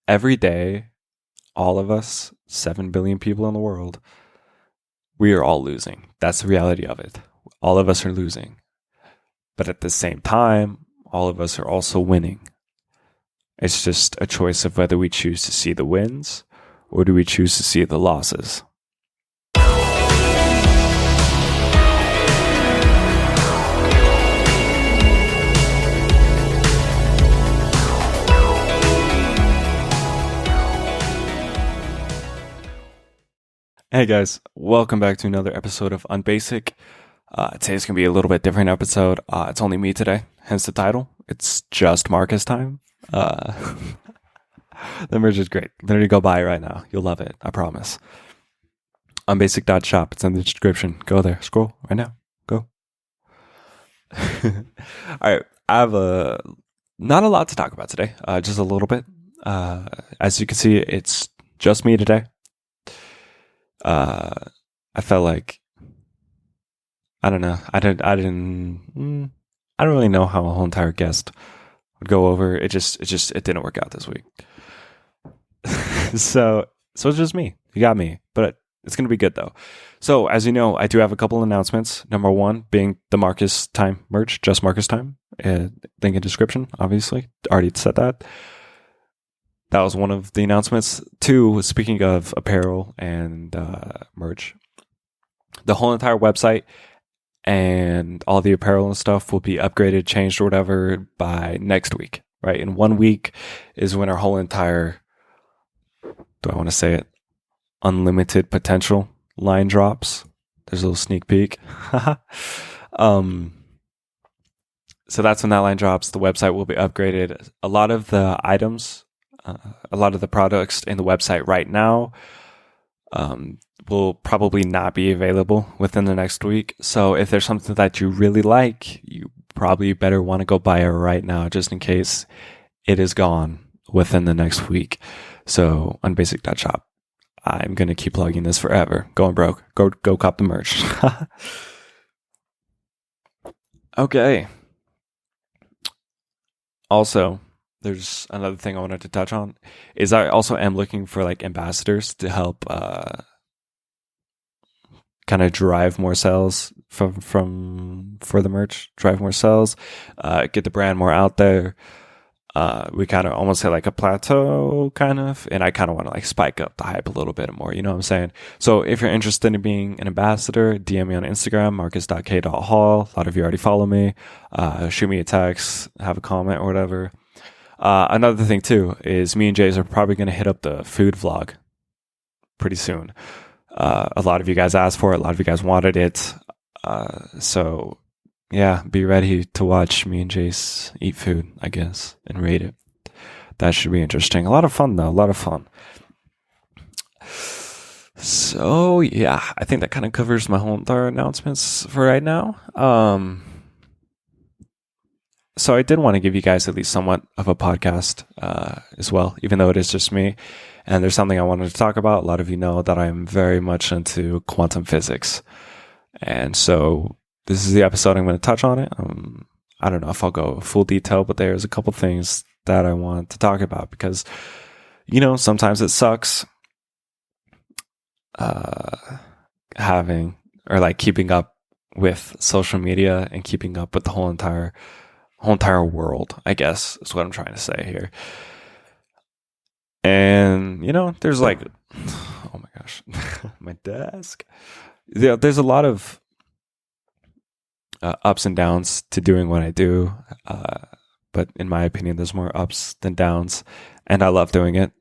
every day, all of us, 7 billion people in the world, we are all losing. That's the reality of it. All of us are losing. But at the same time, all of us are also winning. It's just a choice of whether we choose to see the wins or do we choose to see the losses. Hey guys, welcome back to another episode of Unbasic. Today's going to be a little bit different episode. It's only me today, hence the title. It's just Marcus time. The merch is great. Literally go buy it right now. You'll love it. I promise. Unbasic.shop. It's in the description. Go there. Scroll right now. Go. All right. I have not a lot to talk about today. Just a little bit. As you can see, it's just me today. I felt like, I don't know. I don't really know how a whole entire guest would go over. It didn't work out this week. so it's just me. You got me, but it's going to be good though. So as you know, I do have a couple announcements. Number one being the Marcus time merch, just Marcus time. Link in description, obviously. Already said that. That was one of the announcements. Two, speaking of apparel and merch, the whole entire website and all the apparel and stuff will be upgraded, changed, or whatever by next week, right? In 1 week is when our whole entire, do I want to say it, unlimited potential line drops. There's a little sneak peek. So that's when that line drops. The website will be upgraded. A lot of the items, a lot of the products in the website right now will probably not be available within the next week. So if there's something that you really like, you probably better want to go buy it right now, just in case it is gone within the next week. So unbasic.shop. I'm going to keep plugging this forever. Going broke. Go cop the merch. Okay. Also, there's another thing I wanted to touch on is I also am looking for like ambassadors to help kind of drive more sales for the merch, drive more sales, get the brand more out there. We kind of almost hit like a plateau kind of, and I kind of want to like spike up the hype a little bit more, you know what I'm saying? So if you're interested in being an ambassador, DM me on Instagram, marcus.k.hall. A lot of you already follow me. Shoot me a text, have a comment or whatever. Another thing too is me and Jays are probably going to hit up the food vlog pretty soon. A lot of you guys asked for it. A lot of you guys wanted it. So yeah, be ready to watch me and Jace eat food, I guess, and rate it. That should be interesting. A lot of fun though. A lot of fun. So yeah, I think that kind of covers my whole entire announcements for right now. So I did want to give you guys at least somewhat of a podcast as well, even though it is just me. And there's something I wanted to talk about. A lot of you know that I'm very much into quantum physics. And so this is the episode I'm going to touch on it. I don't know if I'll go full detail, but there's a couple things that I want to talk about because, you know, sometimes it sucks having or like keeping up with social media and keeping up with the whole entire world, I guess is what I'm trying to say here. And, you know, there's like, oh my gosh, my desk. Yeah, there's a lot of ups and downs to doing what I do. But in my opinion, there's more ups than downs. And I love doing it.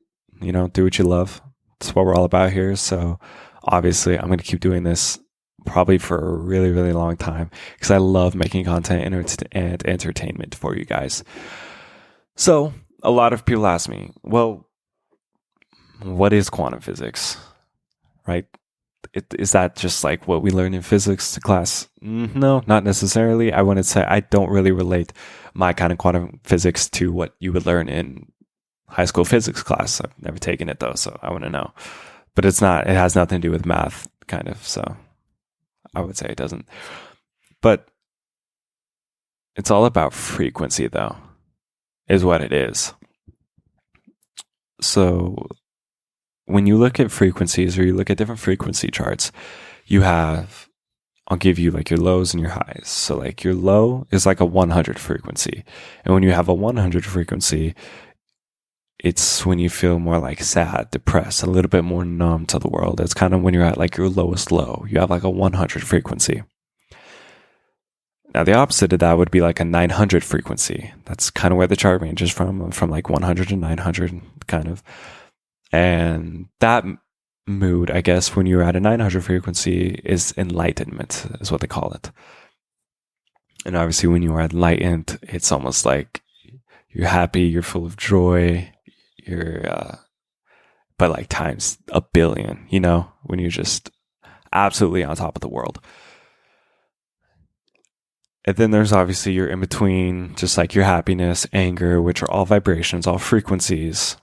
You know, do what you love. That's what we're all about here. So obviously, I'm going to keep doing this probably for a really, really long time because I love making content and entertainment for you guys. So a lot of people ask me, well, what is quantum physics, right? Is that just like what we learn in physics class? No, not necessarily. I want to say I don't really relate my kind of quantum physics to what you would learn in high school physics class. I've never taken it though, so I want to know. But it has nothing to do with math, kind of, so I would say it doesn't. But it's all about frequency though, is what it is. So when you look at frequencies or you look at different frequency charts, you have, I'll give you like your lows and your highs. So like your low is like a 100 frequency. And when you have a 100 frequency, it's when you feel more like sad, depressed, a little bit more numb to the world. It's kind of when you're at like your lowest low. You have like a 100 frequency. Now, the opposite of that would be like a 900 frequency. That's kind of where the chart ranges from like 100 to 900, kind of. And that mood, I guess, when you're at a 900 frequency is enlightenment, is what they call it. And obviously, when you are enlightened, it's almost like you're happy, you're full of joy, but like times a billion, when you're just absolutely on top of the world. And then there's obviously your in between, just like your happiness, anger, which are all vibrations, all frequencies.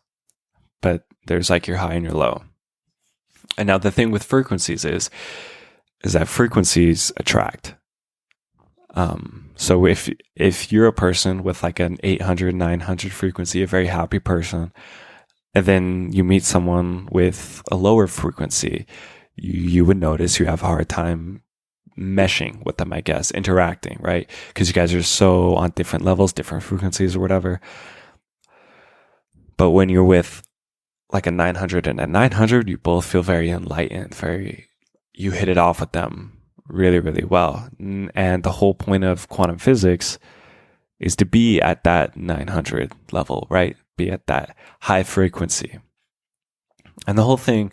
But there's like your high and your low. And now the thing with frequencies is that frequencies attract. So if you're a person with like an 800, 900 frequency, a very happy person, and then you meet someone with a lower frequency, you would notice you have a hard time meshing with them, I guess, interacting, right? Because you guys are so on different levels, different frequencies or whatever. But when you're with like a 900 and a 900, you both feel very enlightened, you hit it off with them really, really well. And the whole point of quantum physics is to be at that 900 level, right? Be at that high frequency. And the whole thing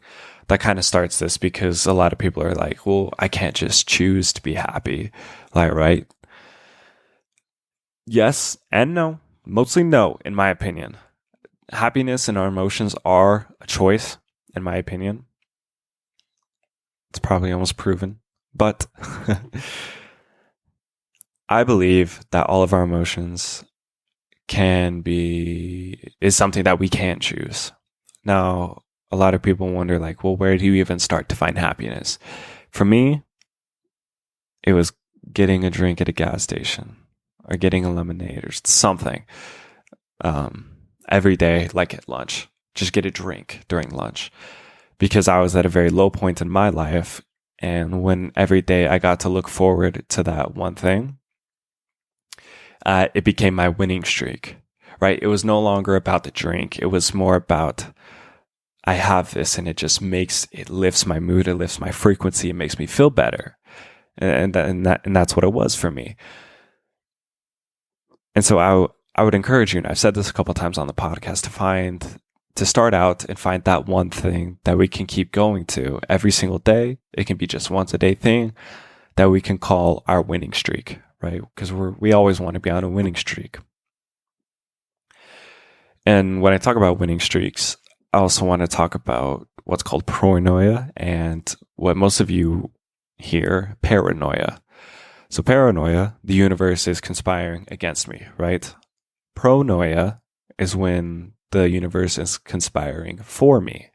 that kind of starts this, because a lot of people are like, well, I can't just choose to be happy, like, right? Yes and no. Mostly no, in my opinion. Happiness and our emotions are a choice, in my opinion. It's probably almost proven. But I believe that all of our emotions is something that we can't choose. Now, a lot of people wonder, like, well, where do you even start to find happiness? For me, it was getting a drink at a gas station or getting a lemonade or something. Every day, like at lunch, just get a drink during lunch, because I was at a very low point in my life. And when every day I got to look forward to that one thing, it became my winning streak, right? It was no longer about the drink. It was more about, I have this and it lifts my mood. It lifts my frequency. It makes me feel better. And that's what it was for me. And so I would encourage you, and I've said this a couple of times on the podcast, to start out and find that one thing that we can keep going to every single day. It can be just once a day thing that we can call our winning streak, right? Because we always want to be on a winning streak. And when I talk about winning streaks, I also want to talk about what's called paranoia and what most of you hear, paranoia. So paranoia, the universe is conspiring against me, right? Pronoia is when the universe is conspiring for me.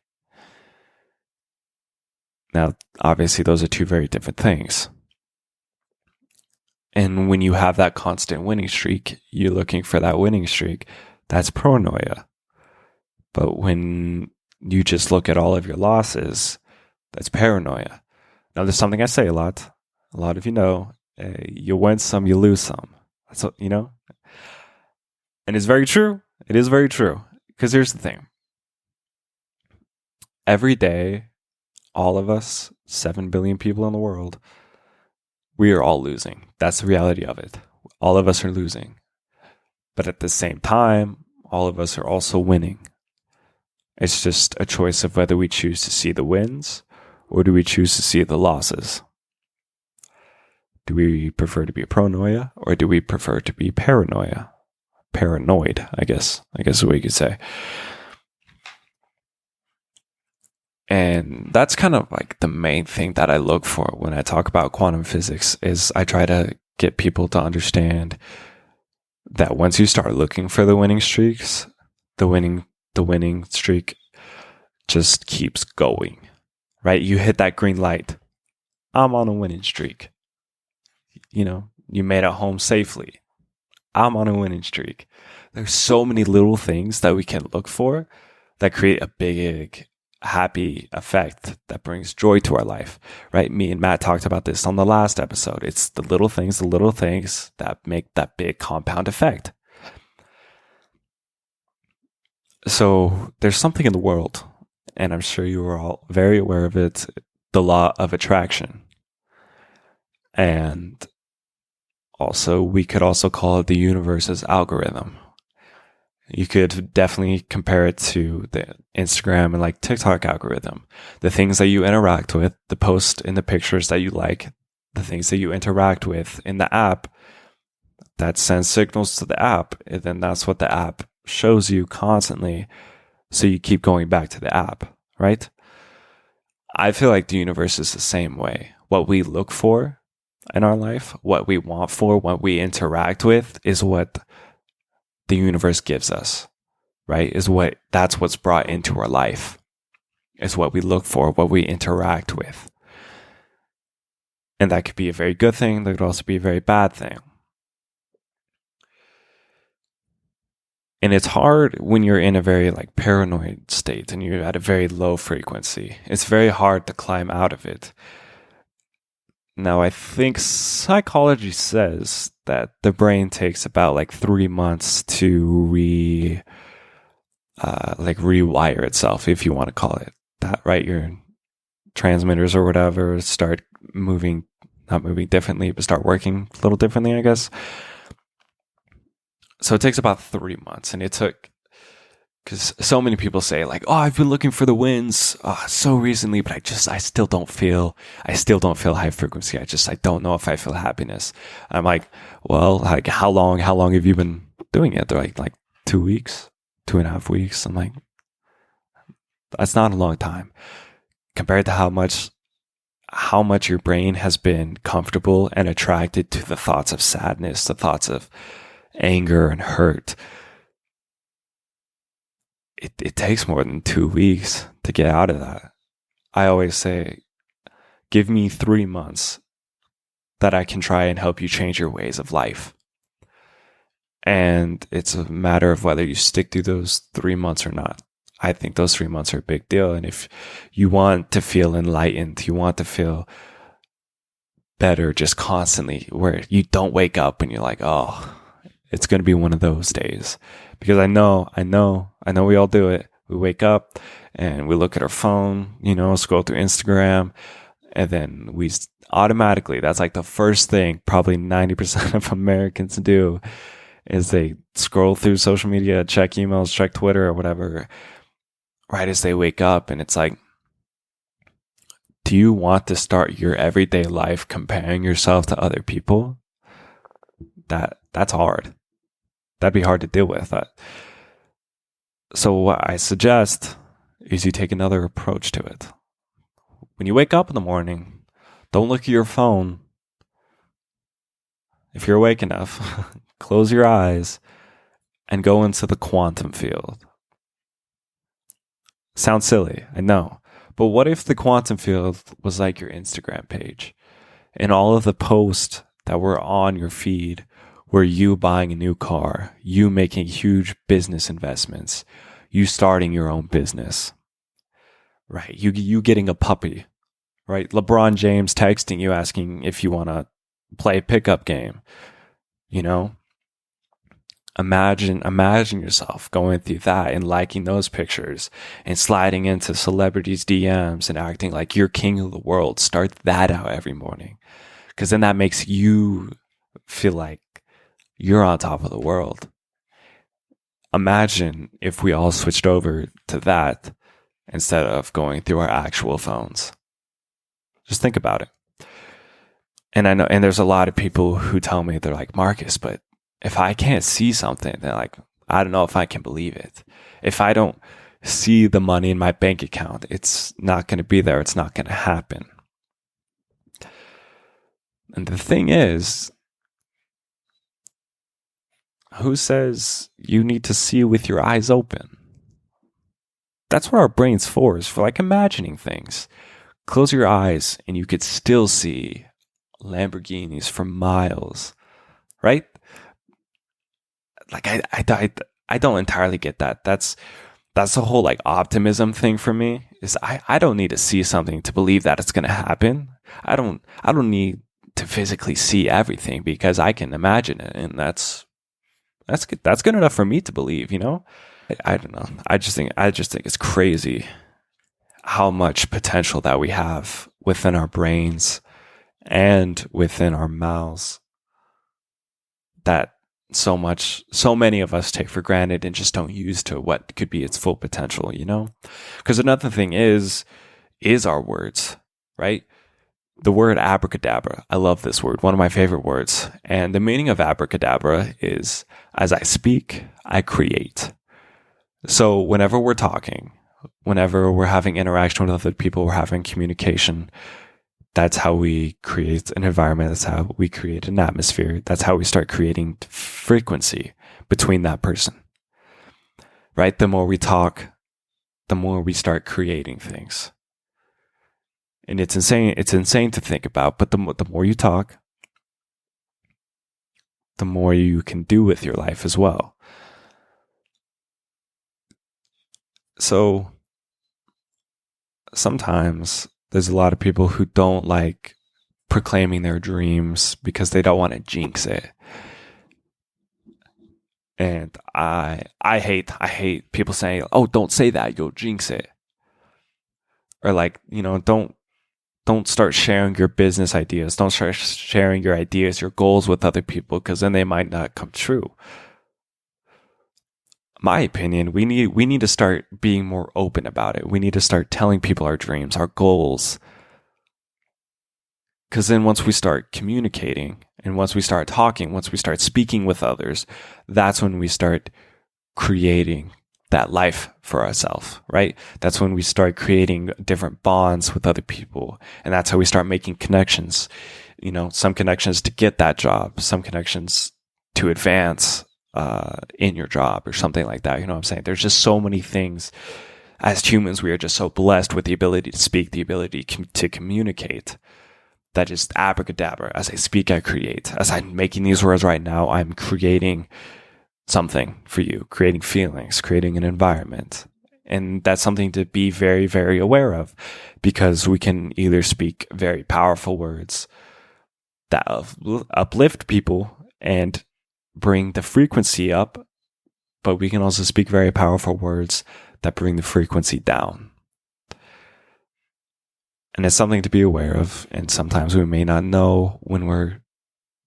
Now, obviously, those are two very different things. And when you have that constant winning streak, you're looking for that winning streak. That's paranoia. But when you just look at all of your losses, that's paranoia. Now, there's something I say a lot. A lot of you know, you win some, you lose some. That's what, And it's very true. It is very true. Because here's the thing. Every day, all of us, 7 billion people in the world, we are all losing. That's the reality of it. All of us are losing. But at the same time, all of us are also winning. It's just a choice of whether we choose to see the wins or do we choose to see the losses. Do we prefer to be pronoia or do we prefer to be paranoia? Paranoid, I guess is what you could say. And that's kind of like the main thing that I look for when I talk about quantum physics is I try to get people to understand that once you start looking for the winning streaks, the winning streak just keeps going, right? You hit that green light. I'm on a winning streak. You made it home safely. I'm on a winning streak. There's so many little things that we can look for that create a big happy effect that brings joy to our life, right? Me and Matt talked about this on the last episode. It's the little things that make that big compound effect. So there's something in the world, and I'm sure you are all very aware of it, the law of attraction. And also, we could also call it the universe's algorithm. You could definitely compare it to the Instagram and like TikTok algorithm. The things that you interact with, the posts and the pictures that you like, the things that you interact with in the app, that sends signals to the app. And then that's what the app shows you constantly. So you keep going back to the app, right? I feel like the universe is the same way. What we look for in our life, what we want for, what we interact with is what the universe gives us, right? That's what's brought into our life, is what we look for, what we interact with. And that could be a very good thing. That could also be a very bad thing. And it's hard when you're in a very like paranoid state and you're at a very low frequency. It's very hard to climb out of it. Now, I think psychology says that the brain takes about like 3 months to rewire itself, if you want to call it that, right? Your transmitters or whatever start not moving differently, but start working a little differently, I guess. So it takes about 3 months, and it took, because so many people say like, oh, I've been looking for the wins so recently, but I still don't feel high frequency. I don't know if I feel happiness. I'm like, well, like how long have you been doing it? They're like 2 weeks, 2.5 weeks. I'm like, that's not a long time compared to how much your brain has been comfortable and attracted to the thoughts of sadness, the thoughts of anger and hurt. It takes more than 2 weeks to get out of that. I always say, give me 3 months that I can try and help you change your ways of life. And it's a matter of whether you stick to those 3 months or not. I think those 3 months are a big deal. And if you want to feel enlightened, you want to feel better just constantly, where you don't wake up and you're like, oh, it's going to be one of those days. Because I know we all do it. We wake up and we look at our phone, scroll through Instagram, and then we automatically, that's like the first thing probably 90% of Americans do, is they scroll through social media, check emails, check Twitter or whatever, right as they wake up. And it's like, do you want to start your everyday life comparing yourself to other people? That's hard. That'd be hard to deal with. So what I suggest is you take another approach to it. When you wake up in the morning, don't look at your phone. If you're awake enough, close your eyes and go into the quantum field. Sounds silly, I know. But what if the quantum field was like your Instagram page, and all of the posts that were on your feed were you buying a new car, you making huge business investments, you starting your own business, right? You getting a puppy, right? LeBron James texting you asking if you want to play a pickup game, Imagine yourself going through that and liking those pictures and sliding into celebrities' DMs and acting like you're king of the world. Start that out every morning, because then that makes you feel like you're on top of the world. Imagine if we all switched over to that instead of going through our actual phones. Just think about it. And I know, and there's a lot of people who tell me, they're like, Marcus, but if I can't see something, then like, I don't know if I can believe it. If I don't see the money in my bank account, it's not going to be there. It's not going to happen. And the thing is, who says you need to see with your eyes open? That's what our brain's for, is for like imagining things. Close your eyes and you could still see Lamborghinis for miles, right? Like I don't entirely get that. That's that's the whole like optimism thing for me. Is I don't need to see something to believe that it's going to happen. I don't need to physically see everything because I can imagine it, and that's good. That's good enough for me to believe. I don't know. I just think it's crazy how much potential that we have within our brains and within our mouths that so many of us take for granted and just don't use to what could be its full potential, Because another thing is our words, right? The word abracadabra. I love this word, one of my favorite words. And the meaning of abracadabra is, as I speak, I create. So whenever we're talking, whenever we're having interaction with other people, we're having communication, that's how we create an environment. That's how we create an atmosphere. That's how we start creating frequency between that person, right? The more we talk, the more we start creating things. And it's insane. It's insane to think about, but the more you talk, the more you can do with your life as well. So sometimes there's a lot of people who don't like proclaiming their dreams because they don't want to jinx it. And I hate people saying, "Oh, don't say that, you'll jinx it." Or like, don't start sharing your business ideas. Don't start sharing your ideas, your goals with other people, because then they might not come true. My opinion, we need to start being more open about it. We need to start telling people our dreams, our goals. Because then once we start communicating and once we start talking, once we start speaking with others, that's when we start creating that life for ourselves, right? That's when we start creating different bonds with other people. And that's how we start making connections. Some connections to get that job, some connections to advance in your job or something like that. You know what I'm saying? There's just so many things. As humans, we are just so blessed with the ability to speak, the ability to communicate, that just abracadabra. As I speak, I create. As I'm making these words right now, I'm creating something for you, creating feelings, creating an environment. And that's something to be very, very aware of, because we can either speak very powerful words that uplift people and bring the frequency up, but we can also speak very powerful words that bring the frequency down. And it's something to be aware of. And sometimes we may not know when we're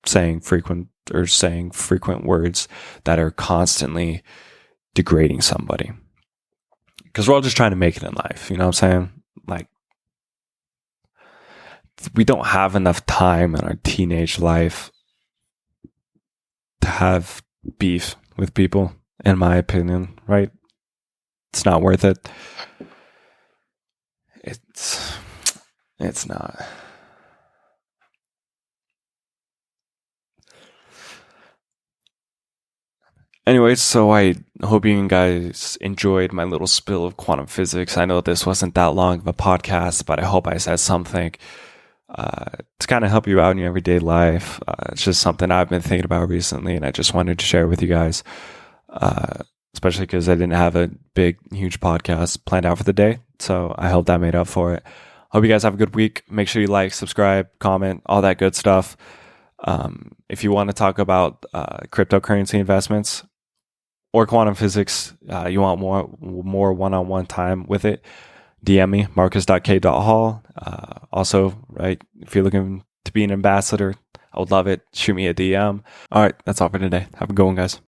saying frequent words that are constantly degrading somebody. Because we're all just trying to make it in life. You know what I'm saying? Like, we don't have enough time in our teenage life to have beef with people, in my opinion, right? It's not worth it. It's not. Anyways, so I hope you guys enjoyed my little spill of quantum physics. I know this wasn't that long of a podcast, but I hope I said something to kind of help you out in your everyday life. It's just something I've been thinking about recently, and I just wanted to share with you guys, especially because I didn't have a big, huge podcast planned out for the day. So I hope that made up for it. Hope you guys have a good week. Make sure you like, subscribe, comment, all that good stuff. If you want to talk about cryptocurrency investments or quantum physics, you want more one-on-one time with it, DM me, marcus.k.hall. Also, right, if you're looking to be an ambassador, I would love it. Shoot me a DM. All right, that's all for today. Have a good one, guys.